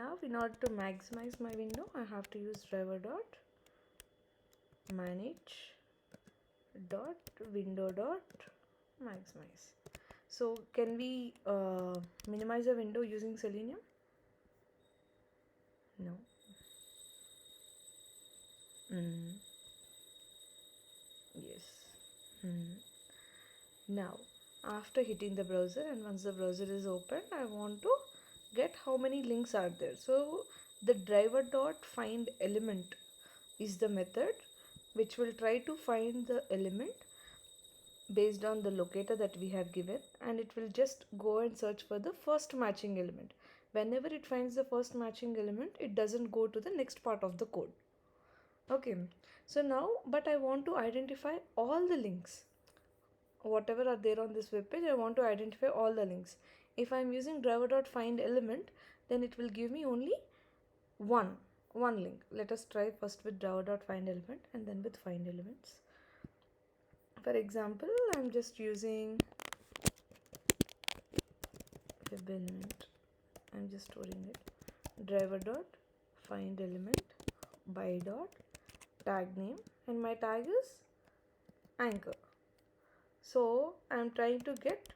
now in order to maximize my window, I have to use driver dot manage dot window dot maximize. So can we minimize a window using Selenium? No. Yes. Now, after hitting the browser, and once the browser is open, I want to get how many links are there. So the driver dot find element is the method which will try to find the element based on the locator that we have given, and it will just go and search for the first matching element. Whenever it finds the first matching element, it doesn't go to the next part of the code. Okay, so now, but I want to identify all the links. Whatever are there on this web page, I want to identify all the links. If I'm using driver.find element, then it will give me only one link. Let us try first with driver.find element and then with find elements. For example, I'm just using web element. I'm just storing it. Driver.find element by dot tag name, and my tag is anchor. So I'm trying to get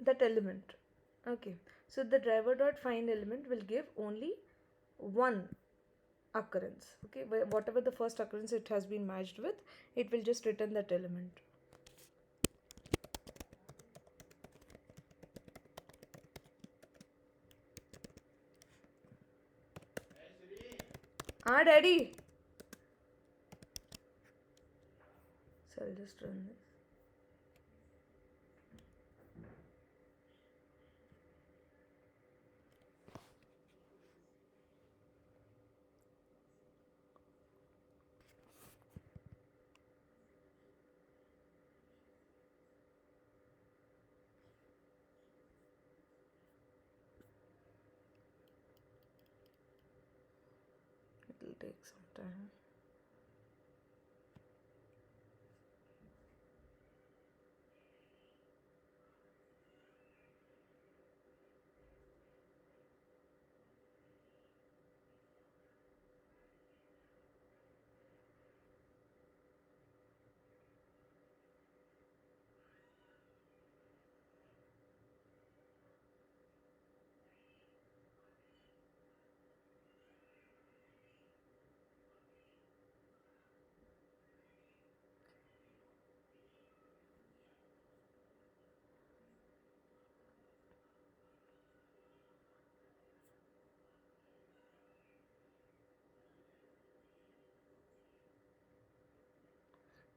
that element. Okay, so the driver.find element will give only one occurrence. Okay, whatever the first occurrence it has been matched with, it will just return that element. Daddy. So I'll just run this. It will take some time.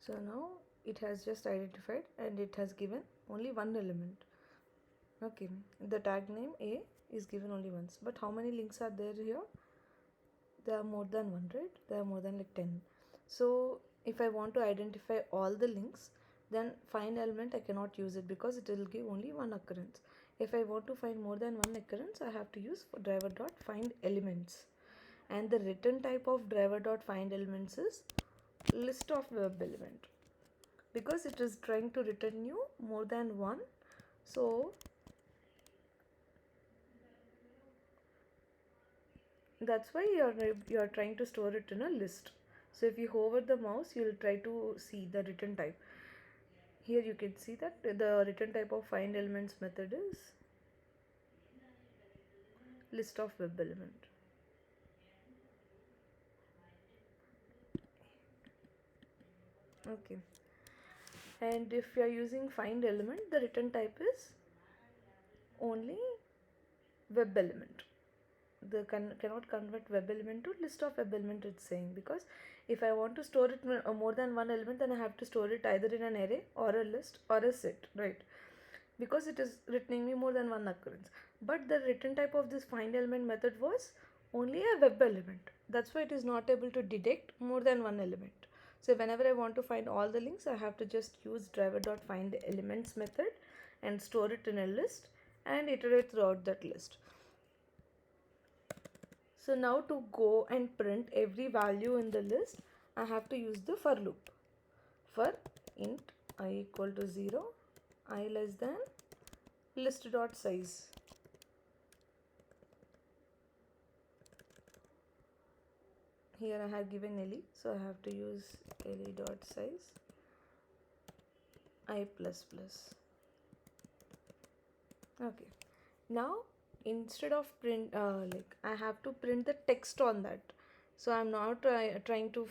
So now it has just identified and it has given only one element. Okay, the tag name A is given only once, but how many links are there here? There are more than one, right? There are more than like 10. So if I want to identify all the links, then find element I cannot use it because it will give only one occurrence. If I want to find more than one occurrence, I have to use driver.find elements. And the return type of driver.find elements is list of web element, because it is trying to return you more than one. So that's why you're trying to store it in a list. So if you hover the mouse, you'll try to see the return type. Here you can see that the return type of find elements method is list of web element. Okay, and if you are using find element, the return type is only web element. The cannot convert web element to list of web element, it's saying, because if I want to store it more than one element, then I have to store it either in an array or a list or a set, right? Because it is returning me more than one occurrence. But the return type of this find element method was only a web element. That's why it is not able to detect more than one element. So whenever I want to find all the links, I have to just use driver.find elements method and store it in a list and iterate throughout that list. So now to go and print every value in the list, I have to use the for loop. For int I equal to 0, I less than list dot size. here I have given LE, so I have to use LE dot size I plus plus. Okay, now instead of print like I have to print the text on that. So I'm not trying to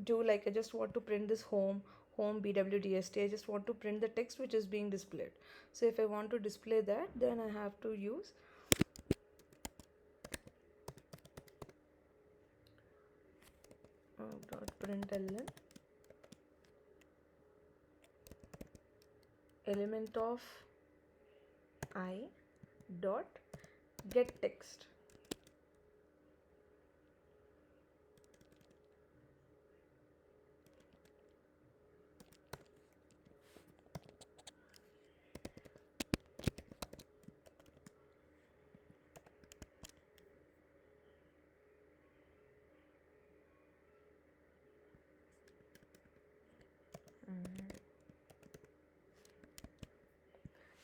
do like I just want to print this home BWDST. I just want to print the text which is being displayed. So if I want to display that, then I have to use dot println element of I dot get text.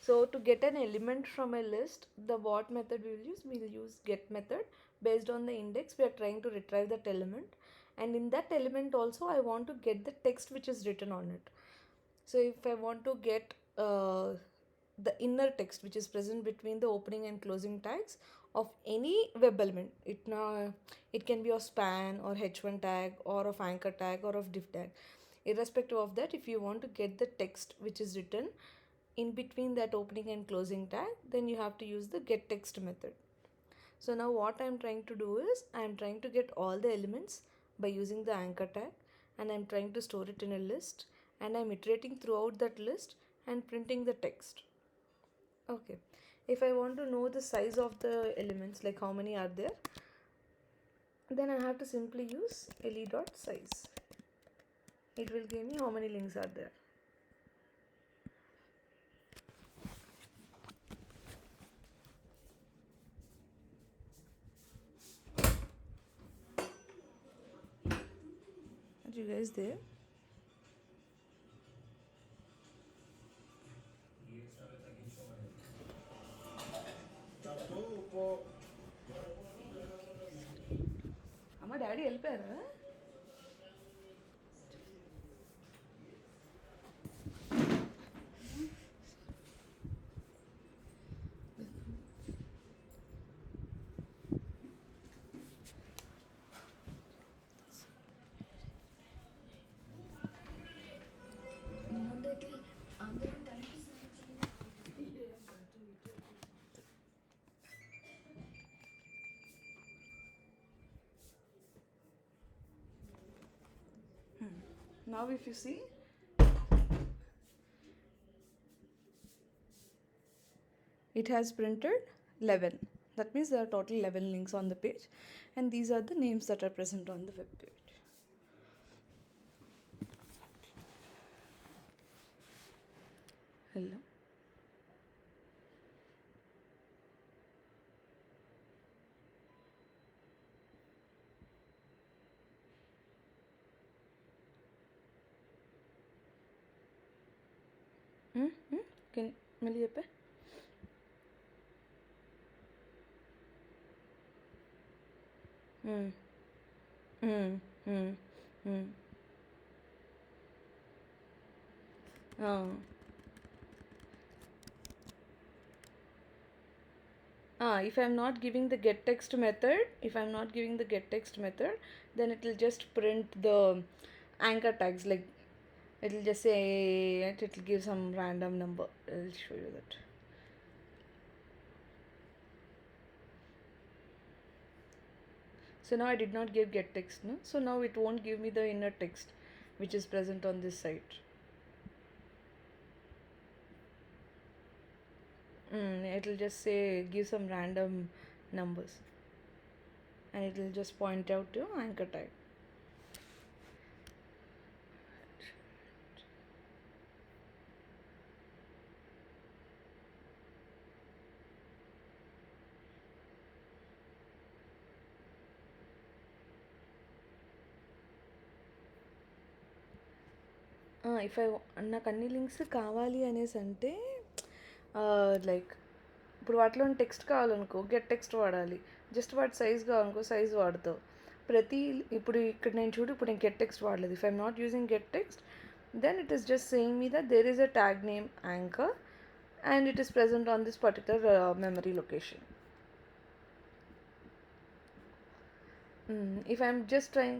So to get an element from a list, the what method we'll use get method. Based on the index, we are trying to retrieve that element, and in that element also I want to get the text which is written on it. So if I want to get the inner text which is present between the opening and closing tags of any web element, it can be of span or h1 tag or of anchor tag or of div tag. Irrespective of that, if you want to get the text which is written in between that opening and closing tag, then you have to use the get text method. So now what I'm trying to do is I'm trying to get all the elements by using the anchor tag, and I'm trying to store it in a list, and I'm iterating throughout that list and printing the text. Okay, if I want to know the size of the elements, like how many are there, then I have to simply use le dot size. It will give me how many links are there. Are you guys there? అమ్మ daddy వెళ్ళిపోయారా? Now if you see, it has printed 11. That means there are total 11 links on the page, and these are the names that are present on the web page. Hello. Can మళ్ళీ చెప్పే? If I'm not giving the get text method, then it will just print the anchor tags. Like it will just say it will give some random number. I'll show you that. So now I did not give get text, no? So now it won't give me the inner text which is present on this site. It will just say give some random numbers, and it will just point out to anchor tag. నాకు అన్ని links కావాలి అనేసి అంటే like ఇప్పుడు వాటిలో text కావాలనుకో get text వాడాలి. Just వాటి size కావాలనుకో size వాడతావు. ప్రతి ఇప్పుడు ఇక్కడ నేను చూడు, ఇప్పుడు నేను గెట్ టెక్స్ట్ వాడలేదు. If I'm not using get text, then it is just saying me that there is a tag name anchor and it is present on this particular memory location. If I'm just trying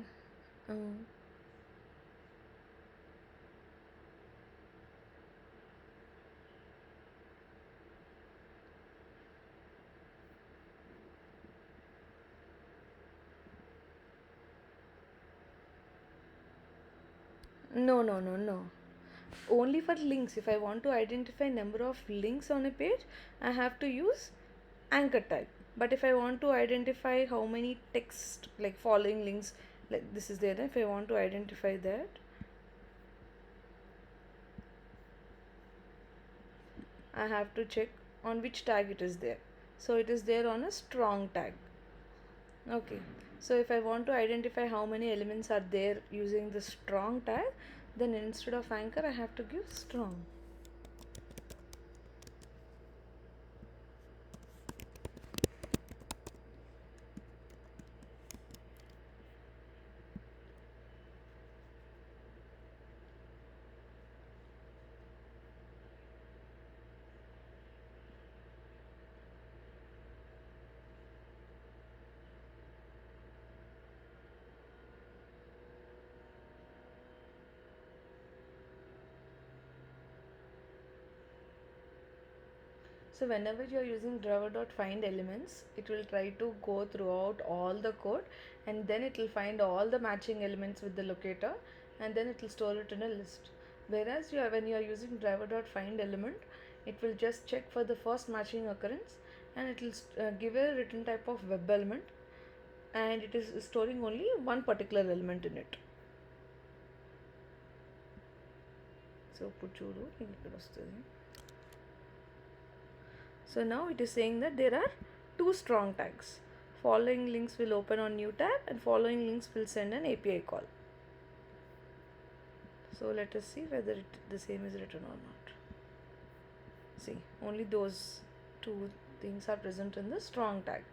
no, only for links. If I want to identify number of links on a page, I have to use anchor tag. But if I want to identify how many text, like following links, like this is there, if I want to identify that, I have to check on which tag it is there. So it is there on a strong tag. Okay, so if I want to identify how many elements are there using the strong tag, then instead of anchor I have to give strong. So whenever you are using driver.find elements, it will try to go throughout all the code, and then it will find all the matching elements with the locator, and then it will store it in a list. Whereas when you are using driver.find element, it will just check for the first matching occurrence, and it will give a written type of web element, and it is storing only one particular element in it. So ఇప్పుడు చూడు ఇక్కడ వస్తుంది. So now it is saying that there are two strong tags. Following links will open on new tab and following links will send an API call. So let us see whether the same is written or not. See, only those two things are present in the strong tag.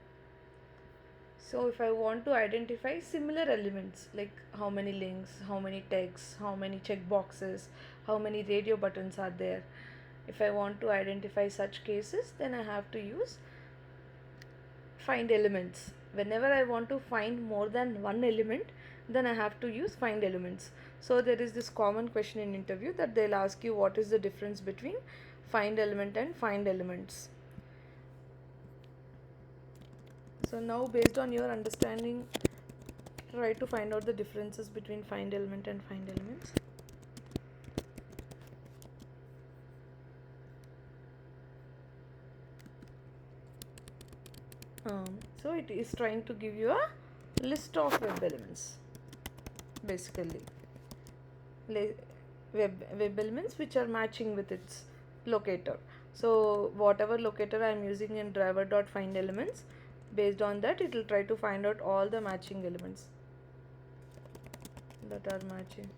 So if I want to identify similar elements like how many links, how many texts, how many checkboxes, how many radio buttons are there, if I want to identify such cases, then I have to use find elements. Whenever I want to find more than one element, then I have to use find elements. So there is this common question in interview that they'll ask you what is the difference between find element and find elements. So now based on your understanding, try to find out the differences between find element and find elements. So it is trying to give you a list of web elements, basically web elements which are matching with its locator. So whatever locator I am using in driver.find elements, based on that it will try to find out all the matching elements that are matching.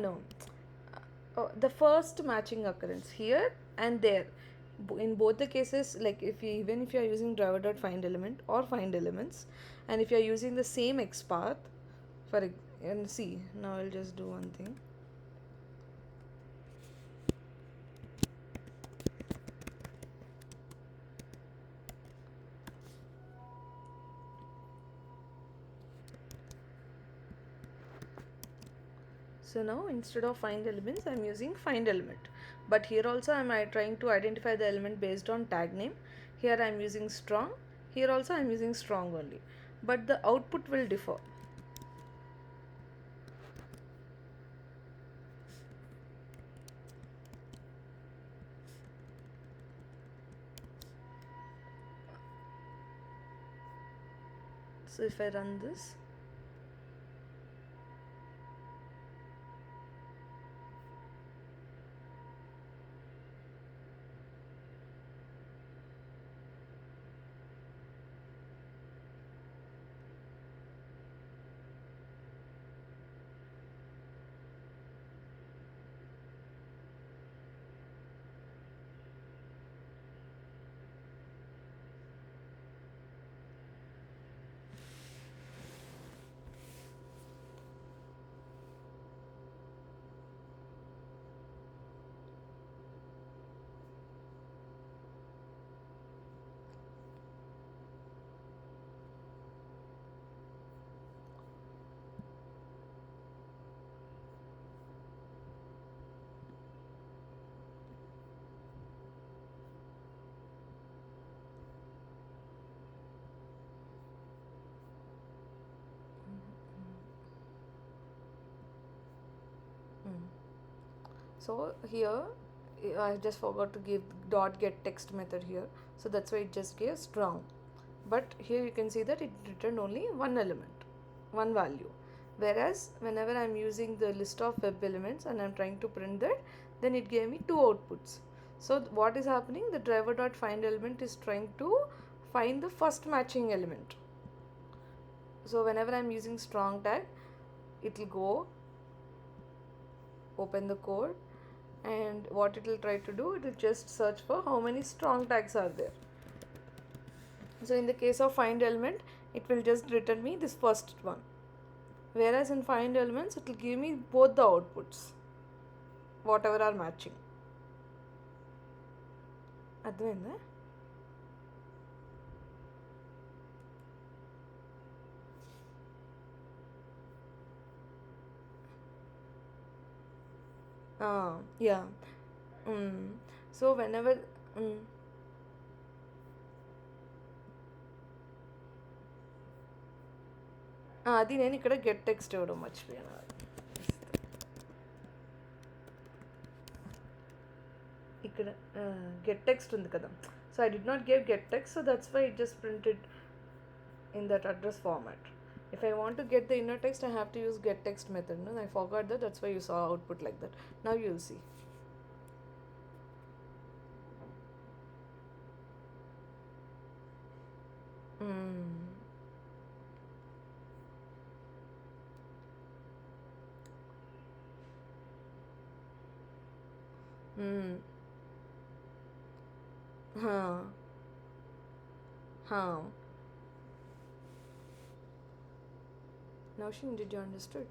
No. The first matching occurrence here and there. In both the cases, like even if you are using driver.find element or find elements, and if you are using the same XPath, and see, now I'll just do one thing. So now instead of find elements, I am using find element. But here also I am trying to identify the element based on tag name. Here I am using strong. Here also I am using strong only. But the output will differ. So if I run this, So here I just forgot to give dot get text method here, so that's why it just gave strong. But here you can see that it returned only one element, one value. Whereas whenever I'm using the list of web elements and I'm trying to print that, then it gave me two outputs. So what is happening? The driver dot find element is trying to find the first matching element. So whenever I'm using strong tag, it will go open the code, and what it will try to do, it will just search for how many strong tags are there. So in the case of find element, it will just return me this first one, whereas in find elements it will give me both the outputs, whatever are matching. అర్థమైందా? Yeah. So whenever అది నేను ఇక్కడ get text ఇవ్వడం మర్చిపోయాను. ఇక్కడ get text ఉంది కదా, so I did not give get text, so that's why it just printed in that address format. If I want to get the inner text, I have to use get text method. No, I forgot that. That's why you saw output like that. Now you'll see. Huh. Now, Shin, did you understood?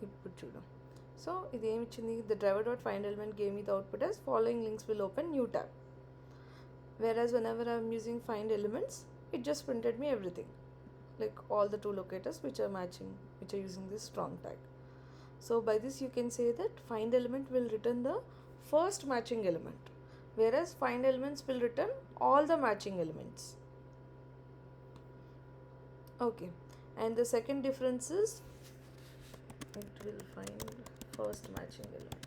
ఇప్పుడు చూడు. So ఇది ఏమి ఇచ్చింది? The driver dot find element gave me the output as following links will open new tab. Whereas whenever I'm using find elements, it just printed me everything, like all the two locators which are matching, which are using this strong tag. So by this you can say that find element will return the first matching element, whereas find elements will return all the matching elements. Okay, and the second difference is it will find first matching element.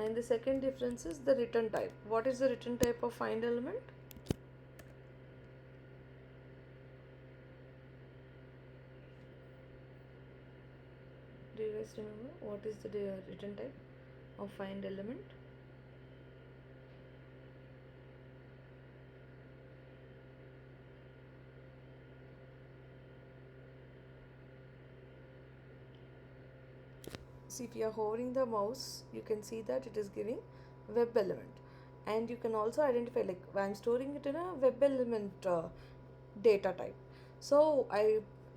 And the second difference is the return type. What is the return type of find element? Do you guys remember what is the return type of find element? See, if you are hovering the mouse, you can see that it is giving web element, and you can also identify, like I'm storing it in a web element data type. So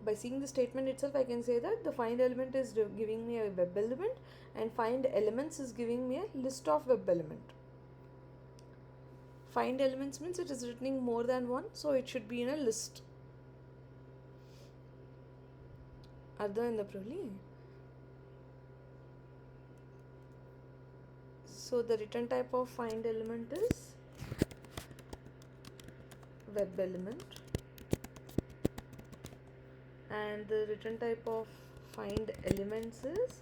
by seeing the statement itself, I can say that the find element is giving me a web element, and find elements is giving me a list of web element. Find elements means it is returning more than one, so it should be in a list. అర్థమైందా Pravali? So the return type of find element is web element, and the return type of find elements is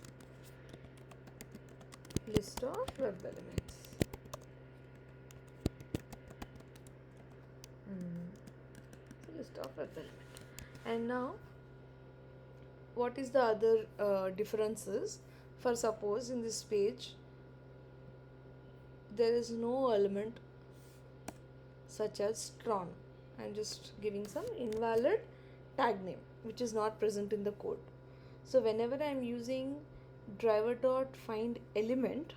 list of web elements. So list of web element. And now what is the other differences? For suppose in this page there is no element such as strong. I'm just giving some invalid tag name which is not present in the code. So whenever I'm using driver dot find element,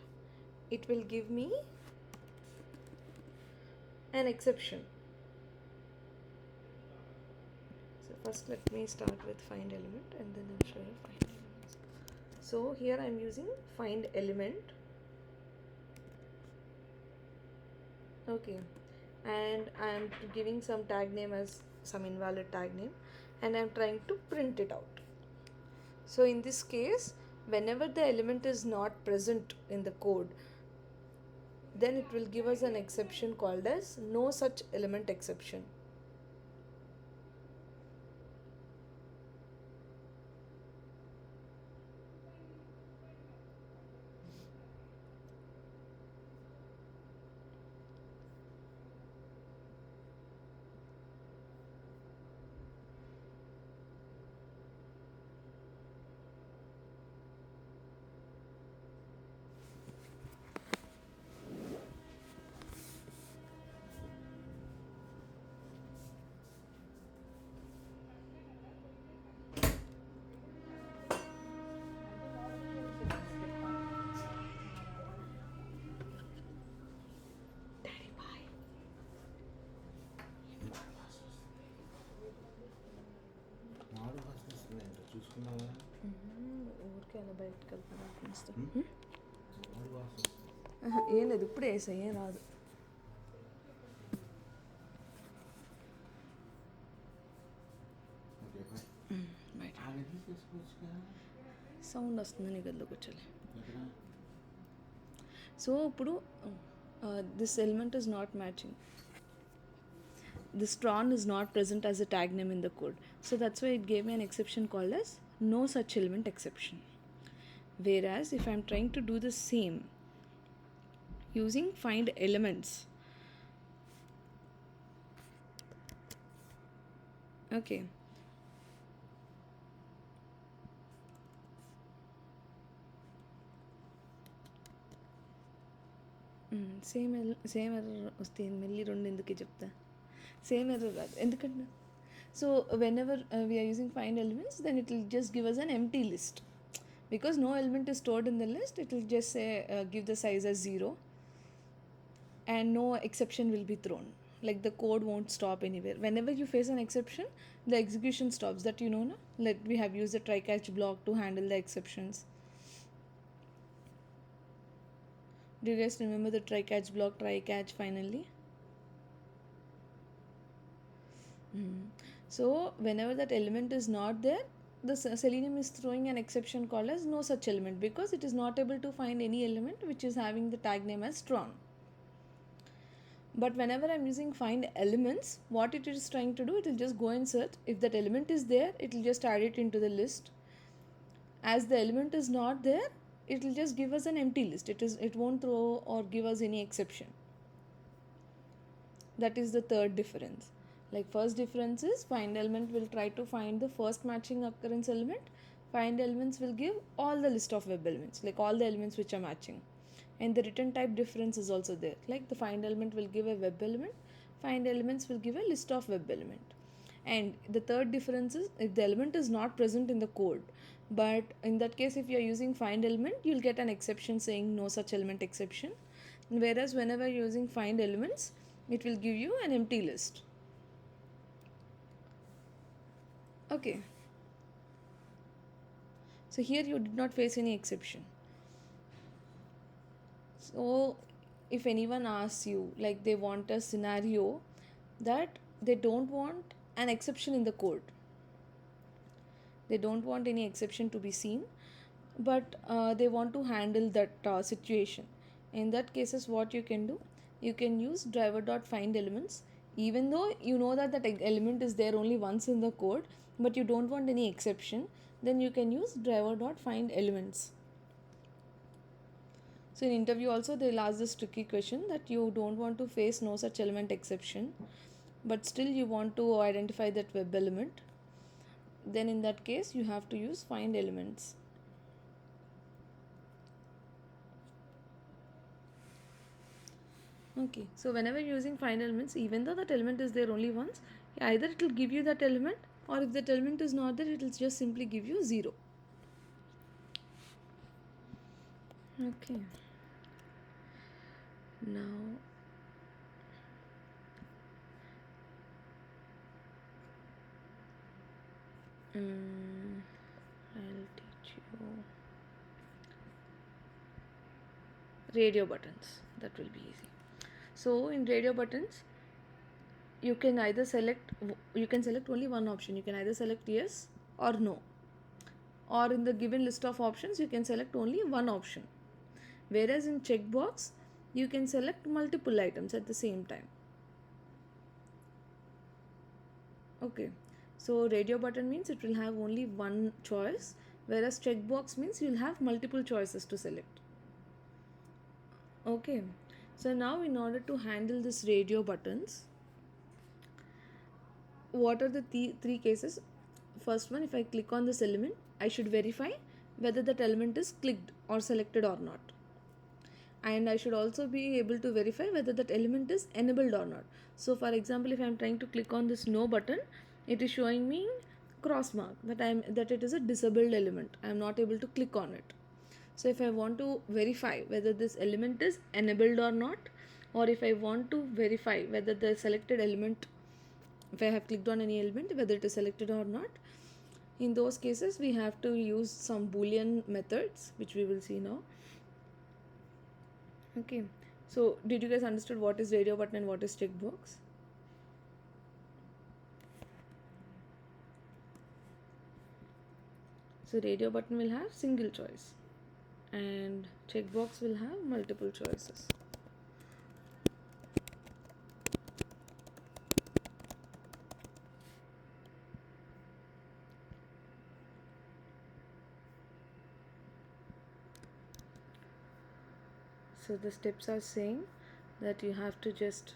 it will give me an exception. So first let me start with find element and then I'll show you find elements. So here I'm using find element. Okay, and I'm giving some tag name as some invalid tag name, and I'm trying to print it out. So in this case, whenever the element is not present in the code, then it will give us an exception called as no such element exception. చూసుకున్నావా? ఊరికే అలా బయటకు వెళ్తాను. మామిడి వాసన. ఏం లేదు, ఇప్పుడే వేసా, ఏం రాదు. Okay bye. బయట ఆగది చేసుకోవచ్చుగా. సౌండ్ వస్తుంది, నీ గదిలో కూర్చోలే. ఎక్కడ? సో ఇప్పుడు this element is not matching. This Tron is not present as a tag name in the code. So that's why it gave me an exception called as no such element exception. Whereas if I'm trying to do the same using find elements, okay, same error వస్తే మళ్ళీ రెండు ఎందుకు చెప్తా, same error రాదు ఎందుకంటే, so whenever we are using find elements, then it will just give us an empty list, because no element is stored in the list. It will just say give the size as 0 and no exception will be thrown, like the code won't stop anywhere. Whenever you face an exception, the execution stops. That you know, no? Like we have used the try catch block to handle the exceptions. Do you guys remember the try catch block, try catch finally? So whenever that element is not there, the Selenium is throwing an exception called as no such element, because it is not able to find any element which is having the tag name as Tron. But whenever I'm using find elements, what it is trying to do, it will just go and search. If that element is there, it will just add it into the list. As the element is not there, it will just give us an empty list. It won't throw or give us any exception. That is the third difference. Like first difference is find element will try to find the first matching occurrence element. Find elements will give all the list of web elements, like all the elements which are matching. And the return type difference is also there. Like the find element will give a web element, find elements will give a list of web element. And the third difference is if the element is not present in the code, but in that case if you are using find element, you'll get an exception saying no such element exception. Whereas whenever you're using find elements, it will give you an empty list. Okay, so here you did not face any exception. So if anyone asks you, like they want a scenario that they don't want an exception in the code, they don't want any exception to be seen, but they want to handle that situation. In that cases, what you can do, you can use driver.find elements. Even though you know that that element is there only once in the code, but you don't want any exception, then you can use driver.find elements. So in interview also they'll ask this tricky question that you don't want to face no such element exception, but still you want to identify that web element. Then in that case you have to use find elements. Okay, so whenever you're using find elements, even though that element is there only once, either it will give you that element, or if that element is not there, it will just simply give you 0. Okay, now I'll teach you radio buttons. That will be easy. So in radio buttons, you can either select only one option. You can either select yes or no. or in the given list of options you can select only one option, whereas in checkbox you can select multiple items at the same time. Okay, so radio button means it will have only one choice, whereas checkbox means you'll have multiple choices to select. Okay, so now in order to handle this radio buttons, what are the three cases? First one, if I click on this element, I should verify whether that element is clicked or selected or not. And I should also be able to verify whether that element is enabled or not. So for example, if I am trying to click on this no button, it is showing me cross mark that it is a disabled element. I am not able to click on it. So if I want to verify whether this element is enabled or not, or if I want to verify whether the selected element, if I have clicked on any element, whether it is selected or not, in those cases we have to use some boolean methods which we will see now. Okay, so did you guys understood what is radio button and what is checkbox? So radio button will have single choice and checkbox will have multiple choices. So the steps are saying that you have to just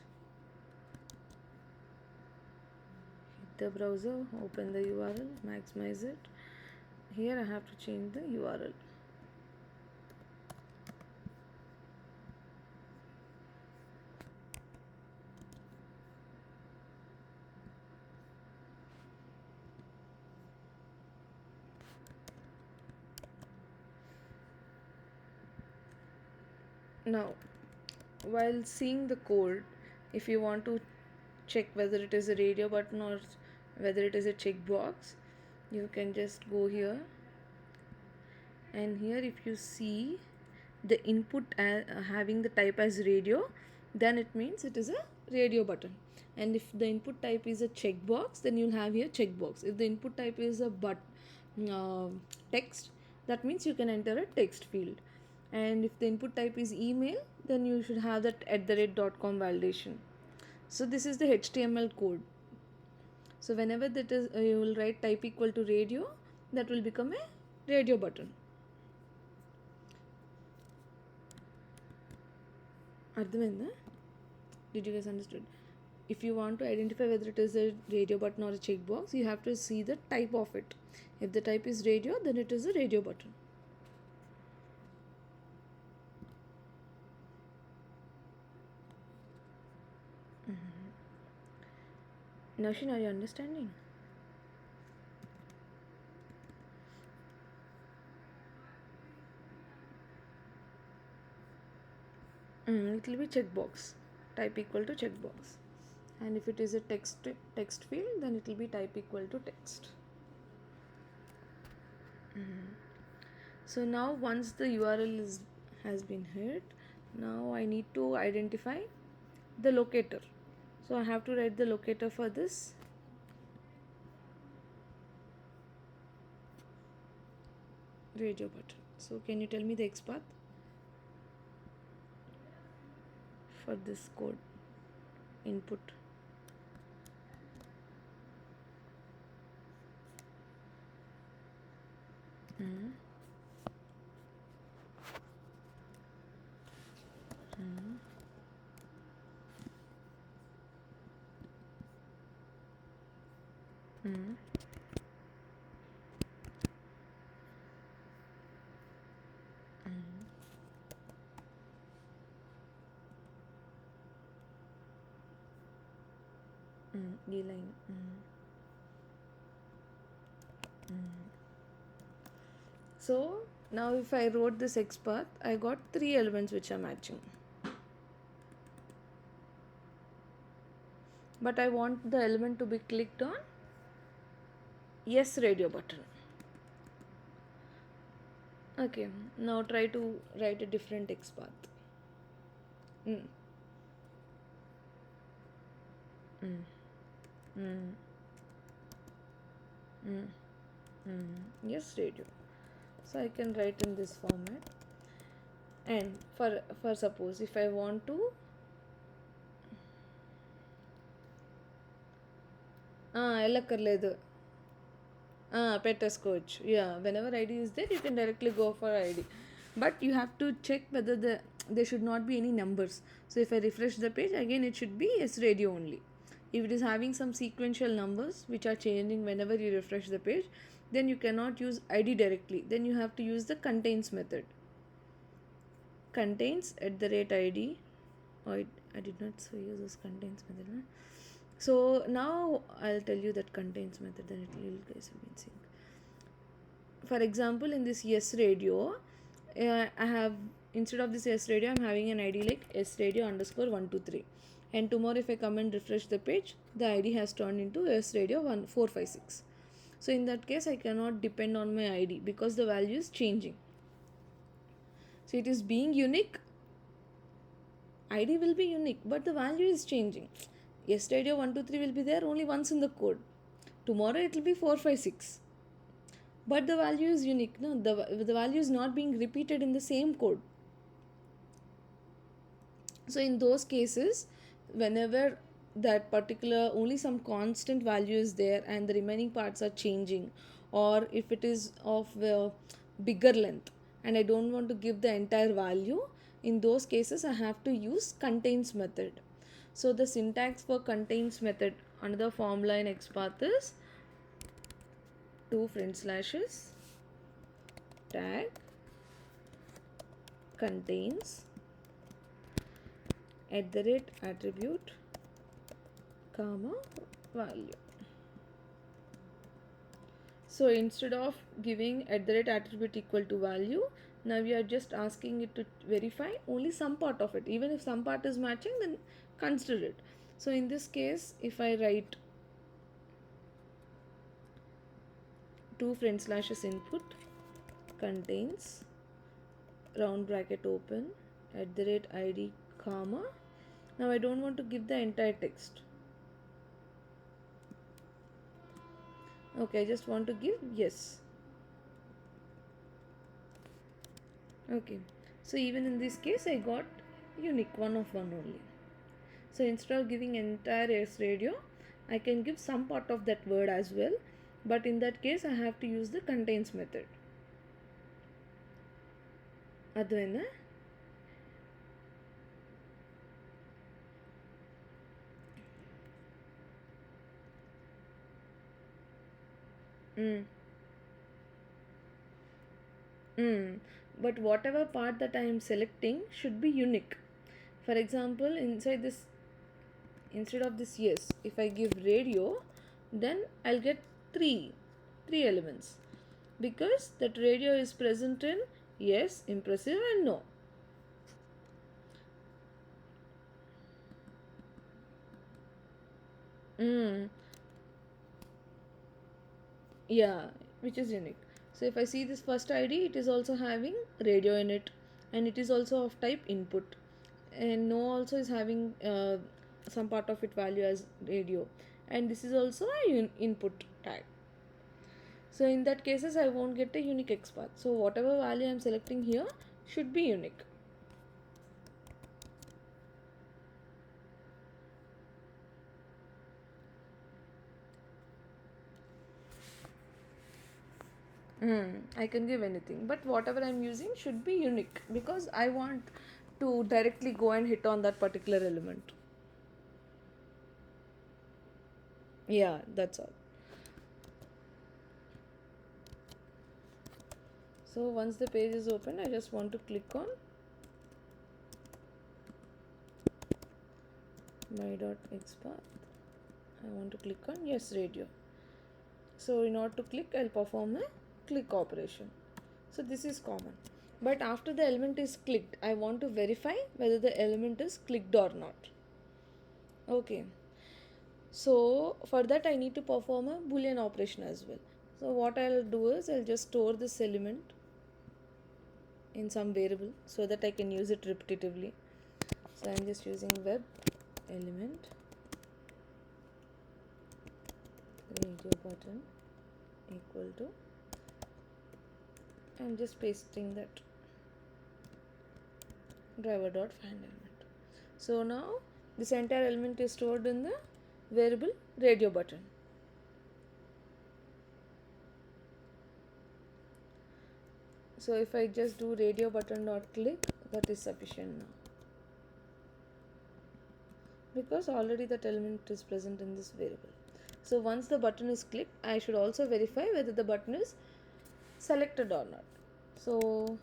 hit the browser, open the URL, maximize it. Here I have to change the URL. Now, while seeing the code, if you want to check whether it is a radio button or whether it is a checkbox, you can just go here, and here if you see the input having the type as radio, then it means it is a radio button. And if the input type is a checkbox, then you'll have here checkbox. If the input type is a text, that means you can enter a text field. And if the input type is email, then you should have that @.com validation. So this is the HTML code. So whenever that is you will write type equal to radio, that will become a radio button. అర్థమైందా? Did you guys understood? If you want to identify whether it is a radio button or a checkbox, you have to see the type of it. If the type is radio, then it is a radio button. Navshin, are you understanding? It will be checkbox. Type equal to checkbox. And if it is a text field, then it will be type equal to text. So now once the URL has been hit, now I need to identify the locator. So I have to write the locator for this. Radio button. So can you tell me the XPath for this code input? D line. So now if I wrote this XPath, I got 3 elements which are matching. But I want the element to be clicked on yes radio button. Okay, now try to write a different XPath. Yes radio. So I can write in this format. And for suppose if I want to ఎల్లక్కర్లేదు పెట్టేసుకోవచ్చు. Yeah, whenever ID is there you can directly go for ID, but you have to check whether there should not be any numbers. So if I refresh the page again, it should be S radio only. If it is having some sequential numbers which are changing whenever you refresh the page, then you cannot use ID directly, then you have to use the contains method. Contains @id. I did not use this contains method, huh? So now I'll tell you that contains method, then you guys will be in sync. For example, in this yes radio, I have, instead of this yes radio, I'm having an ID like s radio underscore 123, and tomorrow if I come and refresh the page, the ID has turned into s radio 1456. So in that case I cannot depend on my ID because the value is changing. So it is being unique, ID will be unique, but the value is changing. Yes radio 123 will be there only once in the code, tomorrow it will be 456, but the value is unique. No, the value is not being repeated in the same code. So in those cases, whenever that particular only some constant value is there and the remaining parts are changing, or if it is of bigger length and I don't want to give the entire value, in those cases I have to use contains method. So the syntax for contains method, another formula in XPath is 2 / tag contains @attribute comma value. So instead of giving @attribute equal to value, now we are just asking it to verify only some part of it. Even if some part is matching, then consider it. So in this case, if I write 2 / input contains round bracket open @id comma, now I don't want to give the entire text. Okay, I just want to give yes. Okay, so even in this case I got unique, one of one only. So instead of giving entire S radio, I can give some part of that word as well, but in that case I have to use the contains method. Advaina? But whatever part that I am selecting should be unique. For example, inside this, instead of this yes, if I give radio, then I'll get three elements, because that radio is present in yes, impressive and no. Yeah, which is unique. So if I see this first ID, it is also having radio in it, and it is also of type input, and no also is having some part of it value as radio, and this is also a input tag. So in that cases I won't get a unique XPath. So whatever value I am selecting here should be unique. I can give anything, but whatever I'm using should be unique, because I want to directly go and hit on that particular element. Yeah, that's all. So once the page is open, I just want to click on my.xpath. I want to click on yes radio. So in order to click, I'll perform a click operation. So this is common. But after the element is clicked, I want to verify whether the element is clicked or not. Okay. So for that I need to perform a boolean operation as well. So what I'll do is I'll just store this element in some variable so that I can use it repetitively. So I'm just using web element radio button equal to I'm just pasting that driver dot find element. So now this entire element is stored in the variable radio button. So if I just do radio button dot click, that is sufficient now, because already that element is present in this variable. So once the button is clicked, I should also verify whether the button is selected or not. So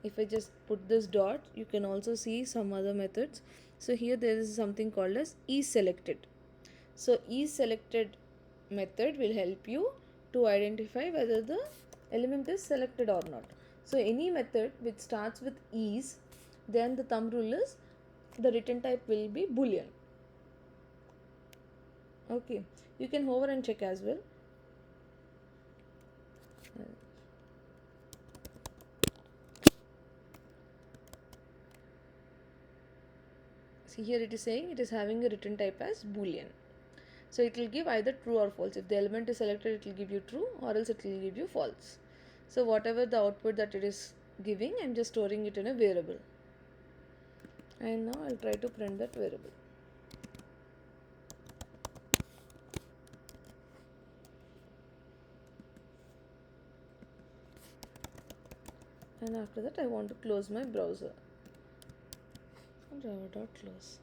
if I just put this dot, you can also see some other methods. So here there is something called as selected. So selected method will help you to identify whether the element is selected or not. So any method which starts with is, then the thumb rule is the return type will be boolean. Okay, you can hover and check as well. See here it is saying it is having a return type as boolean. So it will give either true or false. If the element is selected, it will give you true, or else it will give you false. So whatever the output that it is giving, I'm just storing it in a variable. And now I'll try to print that variable. And after that I want to close my browser. Java.close.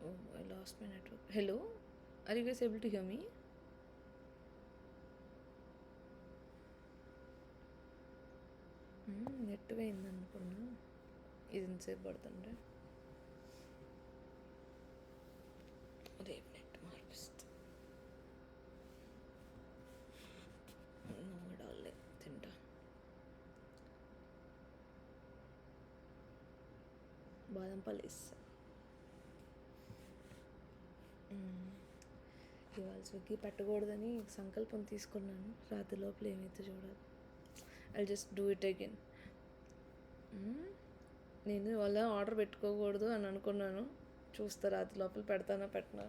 Oh, I lost my network. Hello? Are you guys able to hear me? Net పోయింది అనుకున్నా. ఇది ఇంతసేపు పడుతుండే. రేపు net మార్పిస్తా. నోడాలే తింటా. బాదం పాలు వేస్తా. ఇవాళ స్విగ్గీ పెట్టకూడదని సంకల్పం తీసుకున్నాను. రాత్రి లోపల ఏమైతే చూడాలి. I just do it again. నేను ఇవాళ ఆర్డర్ పెట్టుకోకూడదు అని అనుకున్నాను. చూస్తా రాత్రి లోపల పెడతానా పెట్టనా.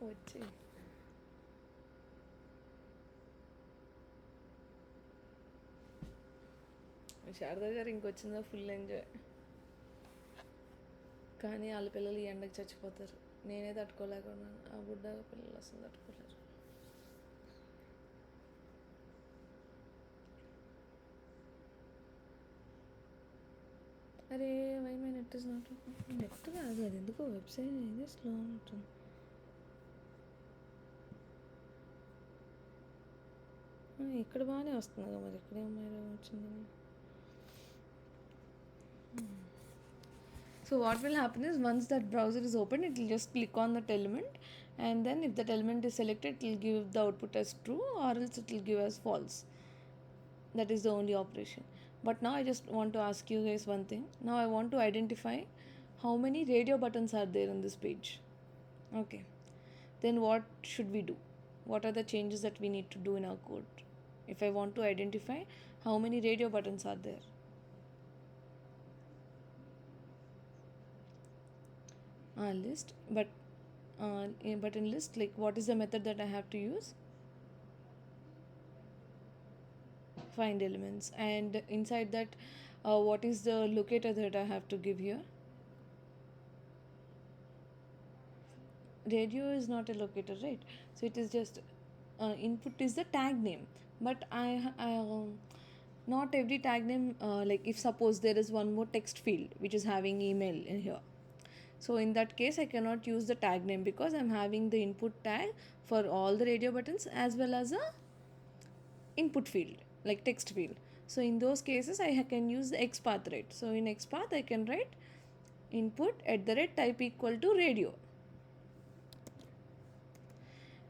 వచ్చి శారదా గారు ఇంకొచ్చిందా ఫుల్ ఎంజాయ్. కానీ వాళ్ళ పిల్లలు ఈ ఎండకి చచ్చిపోతారు. నేనే తట్టుకోలేకున్నాను. ఆ బుడ్డ పిల్లలు అసలు తట్టుకోలేరు. అరే why my net is not net కాదు, అది ఎందుకో వెబ్సైట్ ఇది స్లో ఉంటుంది. ఇక్కడ బాగానే వస్తుంది కదా, మరి ఇక్కడేం మరి వచ్చిందని. So what will happen is once that browser is open, it will just click on that element, and then if that element is selected, it will give the output as true, or else it will give as false. That is the only operation. But now I just want to ask you guys one thing. Now I want to identify how many radio buttons are there on this page. Okay, then what should we do? What are the changes that we need to do in our code if I want to identify how many radio buttons are there? list, but in list, like, what is the method that I have to use? Find elements. And inside that, what is the locator that I have to give here? Radio is not a locator, right? So it is just input is the tag name. But not every tag name, like if suppose there is one more text field which is having email in here, so in that case I cannot use the tag name because I'm having the input tag for all the radio buttons as well as a input field like text field. So in those cases I can use the XPath, right? So in XPath I can write input at the rate type equal to radio.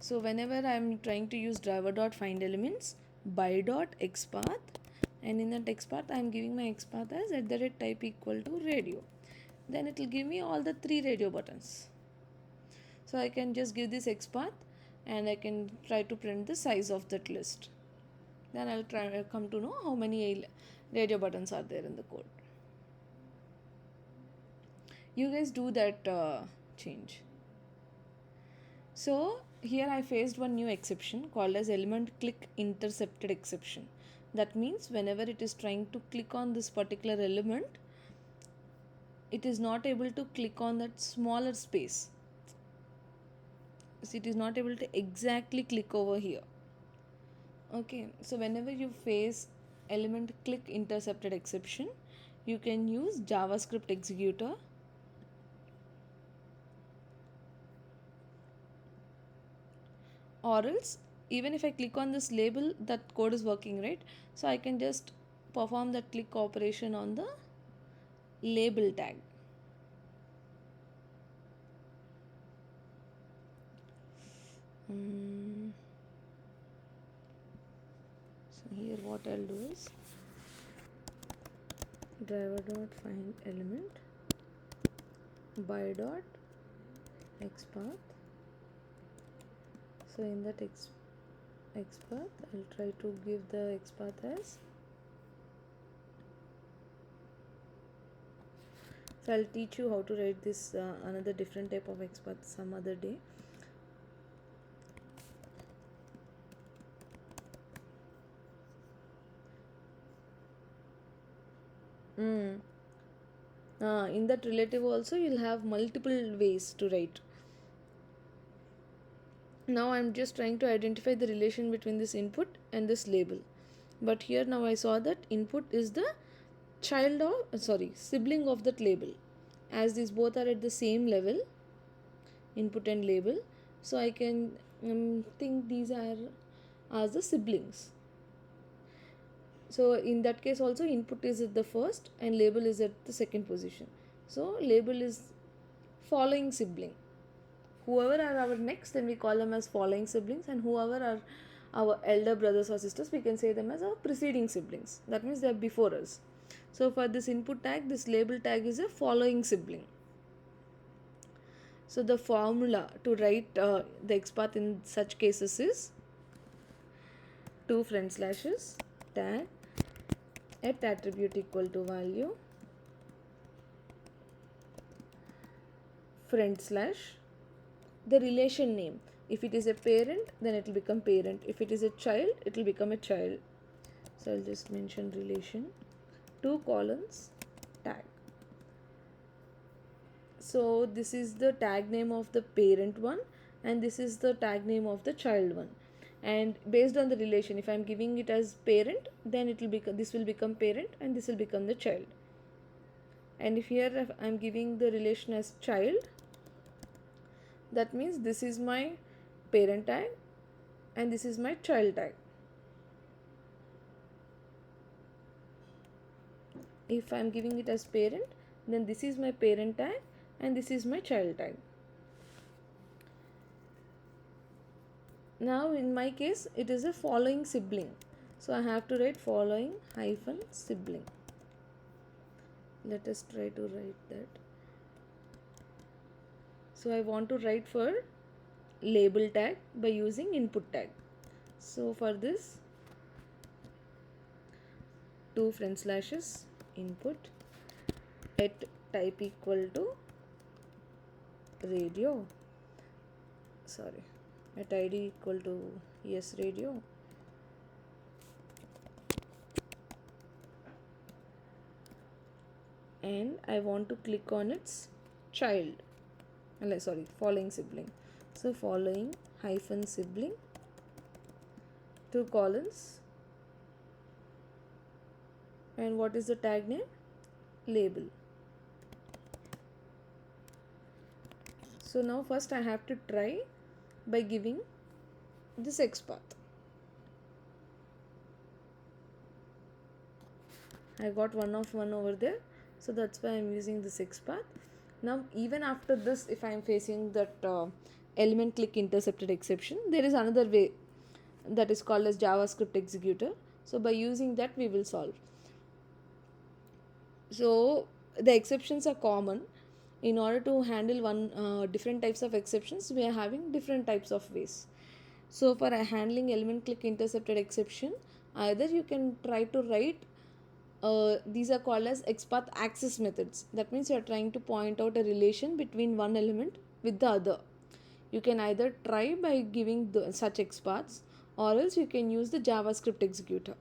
So whenever I'm trying to use driver dot find elements by dot XPath, and in that XPath I'm giving my XPath as at the rate type equal to radio, then it will give me all the 3 radio buttons. So I can just give this XPath and I can try to print the size of that list. Then I'll come to know how many radio buttons are there in the code. You guys do that change. So here I faced one new exception called as element click intercepted exception. That means whenever it is trying to click on this particular element, it is not able to click on that smaller space. So it is not able to exactly click over here. Okay, so whenever you face element click intercepted exception, you can use JavaScript executor, or else even if I click on this label, that code is working, right? So I can just perform that click operation on the label tag. So here what I'll do is driver dot find element by dot XPath. So in that XPath I'll try to give the XPath as, so I'll teach you how to write this another different type of XPath some other day. In that relative also you'll have multiple ways to write. Now I'm just trying to identify the relation between this input and this label. But here now I saw that input is the sibling of that label. As these both are at the same level, input and label, so I can think these are as the siblings. So in that case also input is at the first and label is at the second position. So label is following sibling. Whoever are our next, then we call them as following siblings, and whoever are our elder brothers or sisters, we can say them as our preceding siblings. That means they are before us. So for this input tag, this label tag is a following sibling. So the formula to write the XPath in such cases is 2 front slashes tag at attribute equal to value front slash the relation name. If it is a parent, then it will become parent. If it is a child, it will become a child. So I'll just mention relation 2 colons tag. So this is the tag name of the parent one and this is the tag name of the child one. And based on the relation, if I am giving it as parent, then it will become, this will become parent and this will become the child. And if here I am giving the relation as child, that means this is my parent tag and this is my child tag. If I am giving it as parent, then this is my parent tag and this is my child tag. Now in my case it is a following sibling, so I have to write following hyphen sibling. Let us try to write that. So I want to write for label tag by using input tag. So for this 2 front slashes input at type equal to radio, sorry, at id equal to yes radio, and I want to click on its child, sorry, following sibling. So following hyphen sibling, two colons, and what is the tag name? Label. So now first I have to try by giving this XPath. I got 1 of 1 over there, so that's why I'm using this XPath. Now even after this, if I'm facing that element click intercepted exception, there is another way that is called as JavaScript executor. So by using that we will solve. So the exceptions are common. In order to handle different types of exceptions, we are having different types of ways. So for handling element click intercepted exception, either you can try to write these are called as XPath Axes methods. That means you are trying to point out a relation between one element with the other. You can either try by giving such XPaths, or else you can use the JavaScript executor.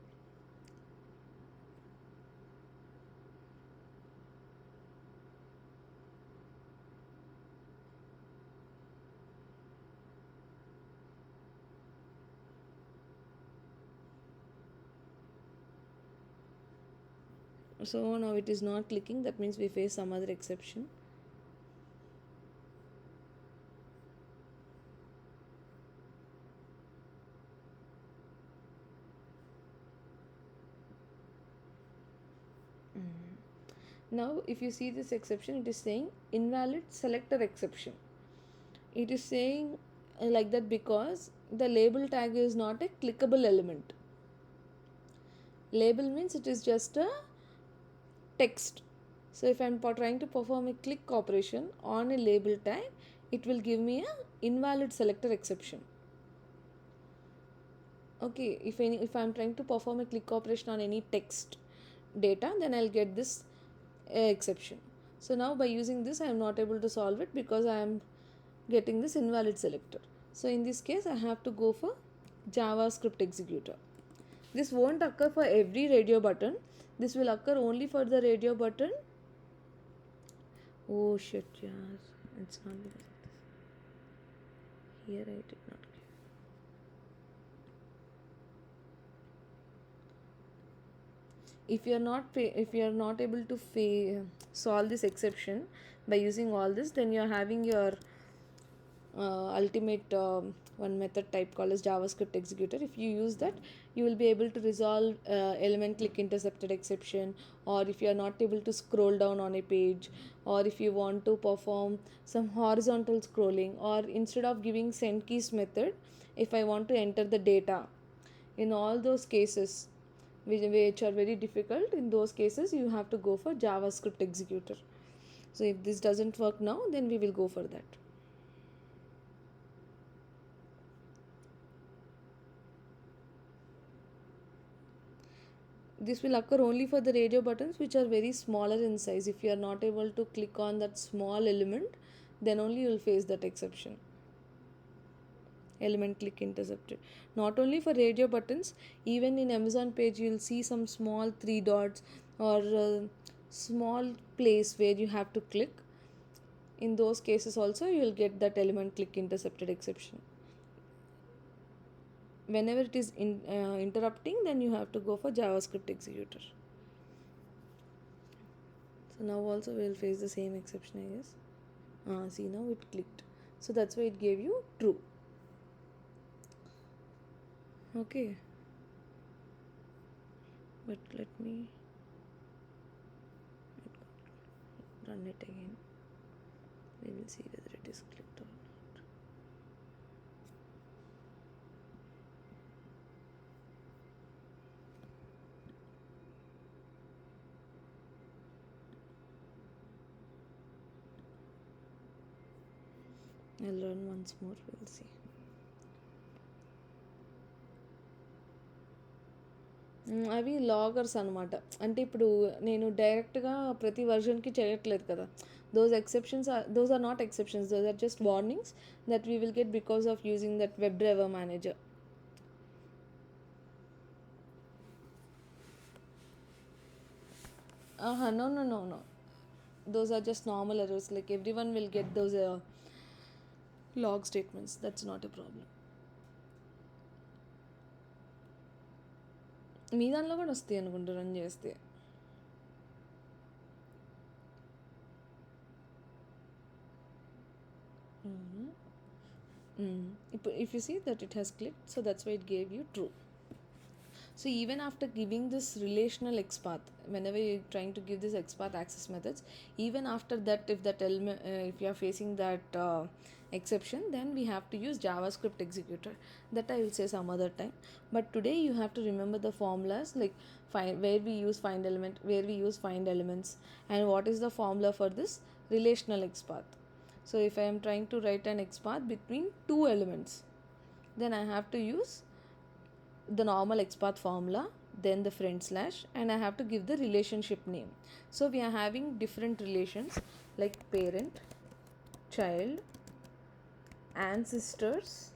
So now it is not clicking, that means we face some other exception. Now if you see this exception, it is saying invalid selector exception. It is saying like that because the label tag is not a clickable element. Label means it is just a text. So if I'm trying to perform a click operation on a label tag, it will give me a invalid selector exception. Okay, if I'm trying to perform a click operation on any text data, then I'll get this exception. So now by using this, I am not able to solve it because I am getting this invalid selector. So in this case, I have to go for JavaScript executor. This won't occur for every radio button. This will occur only for the radio button. Oh shit, yeah, it's not because of this. Here I did not. If you are not able to solve this exception by using all this, then you are having your ultimate one method type called as JavaScript executor. If you use that, you will be able to resolve element click intercepted exception, or if you are not able to scroll down on a page, or if you want to perform some horizontal scrolling, or instead of giving send keys method, if I want to enter the data, in all those cases which are very difficult, in those cases you have to go for JavaScript executor. So if this doesn't work now, then we will go for that. This will occur only for the radio buttons which are very smaller in size. If you are not able to click on that small element, then only you will face that exception. Element click intercepted. Not only for radio buttons, even in Amazon page you will see some small three dots or small place where you have to click. In those cases also you will get that element click intercepted exception. Whenever it is interrupting, then you have to go for JavaScript executor. So now also we will face the same exception, I guess. See, now it clicked. So that's why it gave you true. Okay. But let me run it again. We will see whether it is clicked or not. I'll run once more, we'll see. అవి loggers అనమాట. అంటే ఇప్పుడు నేను డైరెక్ట్గా ప్రతి వర్జన్కి చేయట్లేదు కదా, Those are not exceptions, those are just warnings that we will get because of using that WebDriver manager. No. Those are just normal errors. Like everyone will get those log statements. That's not a problem. మీ దానిలో కూడా వస్తాయి అనుకుంటా run చేస్తే. If you see that it has clicked, so that's why it gave you true. So even after giving this relational XPath, whenever you're trying to give this XPath access methods, even after that, if that element, if you are facing that exception, then we have to use JavaScript executor. That I will say some other time. But today you have to remember the formulas, like where we use find element, where we use find elements, and what is the formula for this relational XPath. So if I am trying to write an XPath between two elements, then I have to use the normal XPath formula, then the front slash, and I have to give the relationship name. So we are having different relations like parent, child, ancestors,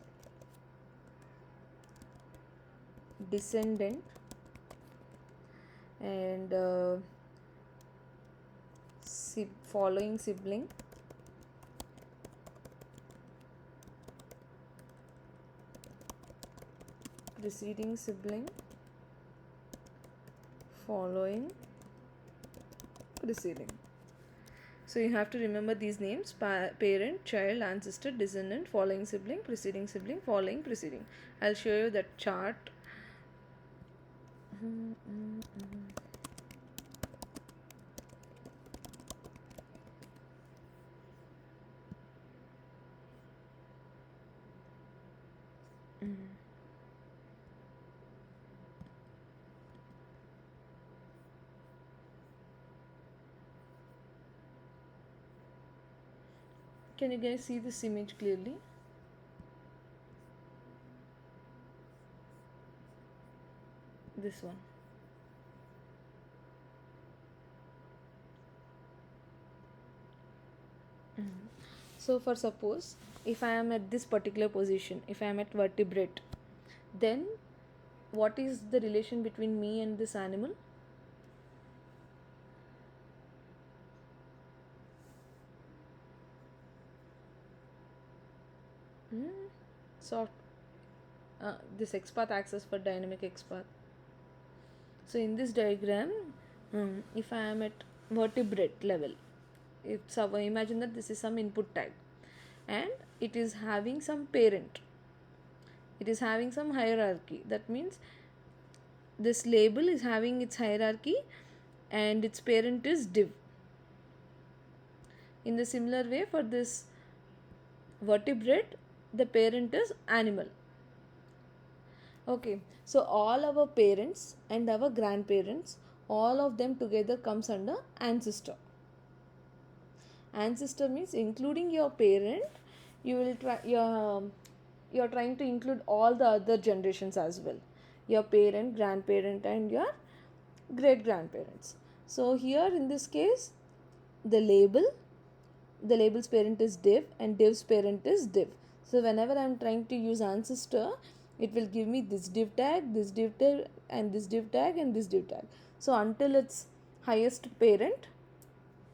descendant, and following sibling, preceding sibling, following, preceding. So you have to remember these names: parent, child, ancestor, descendant, following sibling, following, preceding. I'll show you that chart. Can you guys see this image clearly? This one. So for suppose, if I am at this particular position, if I am at vertebrate, then what is the relation between me and this animal? So this XPath access for dynamic XPath. So in this diagram, if I am at vertebrate level, imagine that this is some input tag and it is having some parent, it is having some hierarchy. That means this label is having its hierarchy and its parent is div. In the similar way, for this vertebrate, the parent is animal. Okay, so all our parents and our grandparents, all of them together comes under ancestor. Ancestor means including your parent, you will try you're trying to include all the other generations as well, your parent, grandparent, and your great grandparents. So here in this case, the label's parent is div and div's parent is div. So whenever I'm trying to use ancestor, it will give me this div tag, this div tag, and this div tag, and this div tag. So until its highest parent,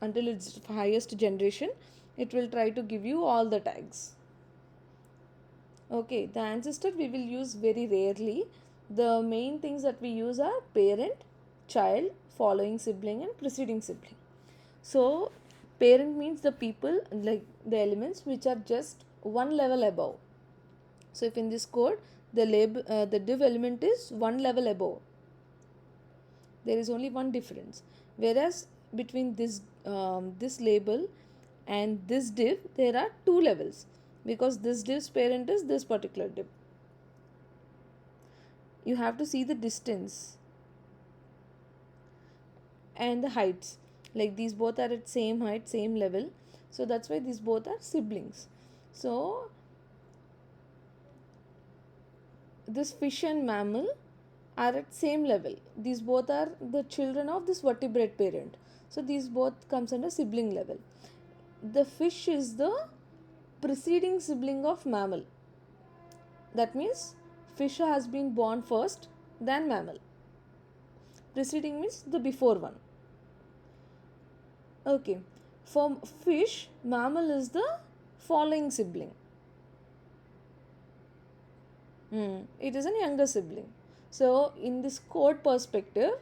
until its highest generation, it will try to give you all the tags. Okay, the ancestor we will use very rarely. The main things that we use are parent, child, following sibling, and preceding sibling. So parent means the people, like the elements which are just one level above. So if in this code the div element is one level above, there is only one difference. Whereas between this label and this div, there are two levels, because this div's parent is this particular div. You have to see the distance and the heights. Like these both are at same height, same level. So that's why these both are siblings. So this fish and mammal are at same level. These both are the children of this vertebrate parent. So these both comes under sibling level. the fish is the preceding sibling of mammal. That means fish has been born first than mammal. Preceding means the before one. Okay. For fish, mammal is the following sibling. It is a younger sibling. So, in this code perspective,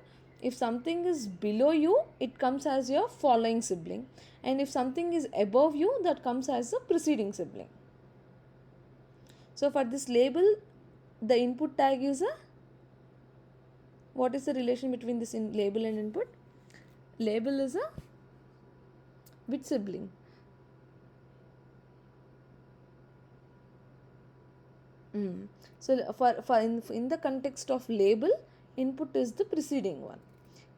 if something is below you, it comes as your following sibling. And if something is above you, that comes as the preceding sibling. So, for this label, the input tag is a, what is the relation between this label and input? Label is a which sibling? So for in the context of label, input is the preceding one.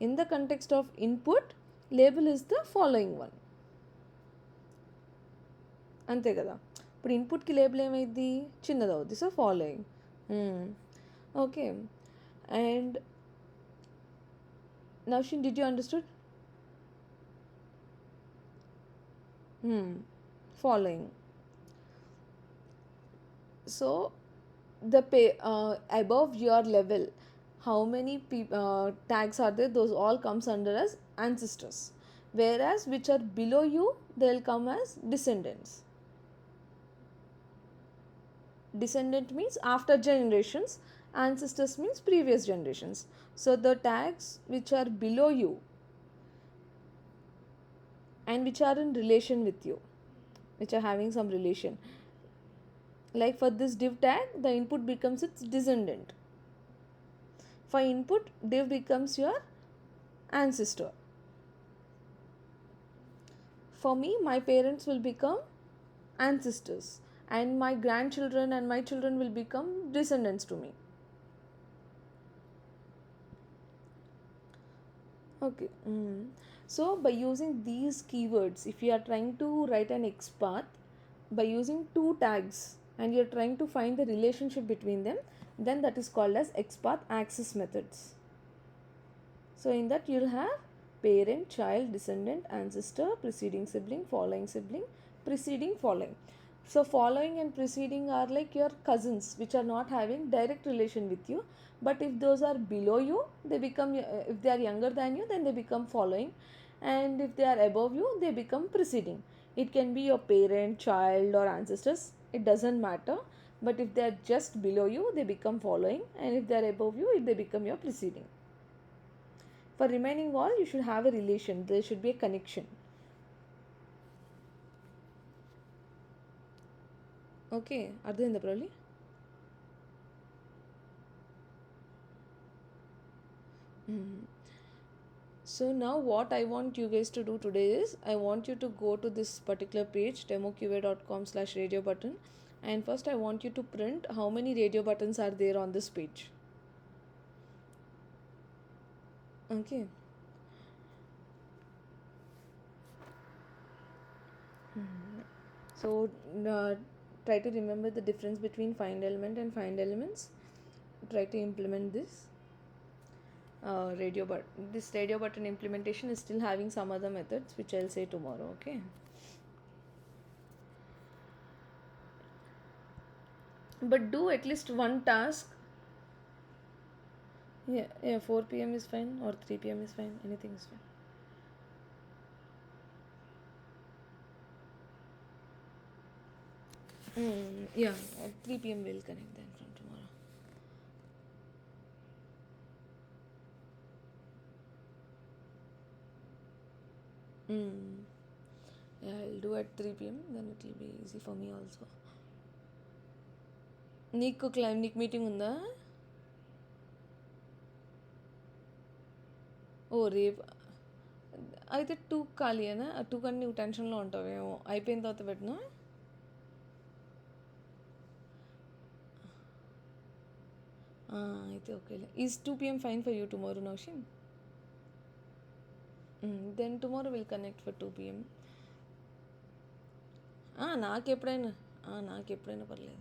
In the context of input, label is the following one. అంతే కదా. ఇప్పుడు ఇన్పుట్కి label ఏమైంది, చిన్నది అవుద్ది. So following. Okay. And Navshin, did you understood? Following. So the above your level, how many tags are there? Those all comes under as ancestors, whereas which are below you, they'll come as descendants. Descendant means after generations, ancestors means previous generations. So the tags which are below you and which are in relation with you, which are having some relation, like for this div tag, the input becomes its descendant. For input, div becomes your ancestor. For me, my parents will become ancestors, and my grandchildren and my children will become descendants to me. Okay. So by using these keywords, if you are trying to write an XPath by using two tags and you are trying to find the relationship between them, then that is called as XPath Axes methods. So in that you will have parent, child, descendant, ancestor, preceding sibling, preceding, following. So following and preceding are like your cousins which are not having direct relation with you, but if those are below you, they become, if they are younger than you, then they become following, and if they are above you, they become preceding. It can be your parent, child, or ancestors, it doesn't matter, but if they are just below you, they become following, and if they are above you, they become your preceding. For remaining all, you should have a relation, there should be a connection. Okay, అర్థమైందా Pravali? So now what I want you guys to do today is, I want you to go to this particular page, demoqa.com/radio button, and first I want you to print how many radio buttons are there on this page. Okay. So try to remember the difference between find element and find elements. Try to implement this this radio button implementation is still having some other methods which I'll say tomorrow. Okay. But do at least one task. Yeah, 4 p.m. is fine, or 3 p.m. is fine, anything is fine. Yeah, at 3 p.m. we'll connect then from tomorrow. Yeah, I'll do at 3 p.m. then it will be easy for me also. నీకు meeting ఉందా? ఓ రేపు అయితే 2 ఖాళీయేనా? 2 కానీ నువ్వు టెన్షన్లో ఉంటావేమో, అయిపోయిన తర్వాత పెట్టినా. అయితే ఓకేలే. Is 2 p.m. fine for you tomorrow, Navshin? Then tomorrow we'll connect for 2 p.m. నాకెప్పుడైనా పర్లేదు.